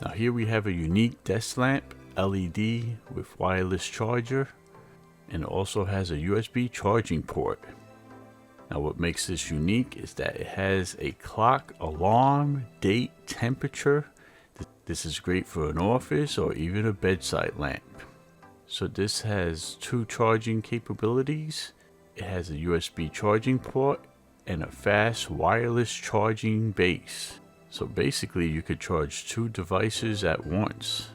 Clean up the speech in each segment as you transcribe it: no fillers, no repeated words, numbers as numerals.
Now here we have a unique desk lamp, LED with wireless charger, and it also has a USB charging port. Now what makes this unique is that it has a clock, alarm, date, temperature. This is great for an office or even a bedside lamp. So this has 2 charging capabilities. It has a USB charging port and a fast wireless charging base. So basically you could charge 2 devices at once.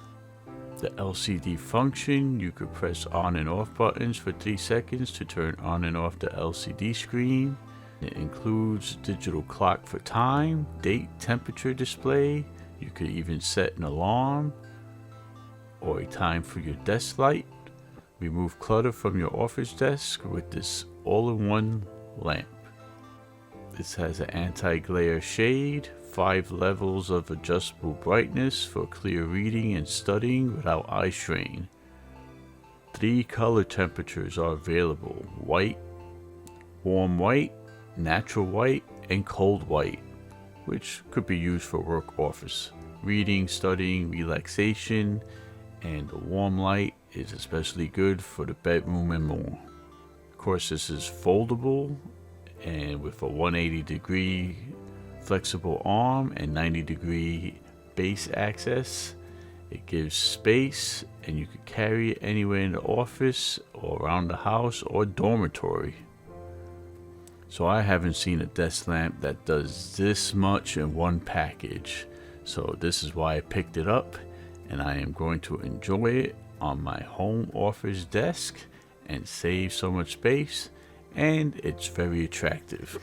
The LCD function, you could press on and off buttons for 3 seconds to turn on and off the LCD screen. It includes digital clock for time, date, temperature display. You could even set an alarm or a time for your desk light. Remove clutter from your office desk with this all-in-one lamp. This has an anti-glare shade, 5 levels of adjustable brightness for clear reading and studying without eye strain. 3 color temperatures are available: white, warm white, natural white, and cold white, which could be used for work, office, reading, studying, relaxation, and the warm light is especially good for the bedroom and more. Of course, this is foldable and with a 180-degree flexible arm and 90-degree base access. It gives space and you could carry it anywhere in the office or around the house or dormitory. So I haven't seen a desk lamp that does this much in one package. So this is why I picked it up, and I am going to enjoy it on my home office desk and save so much space, and it's very attractive.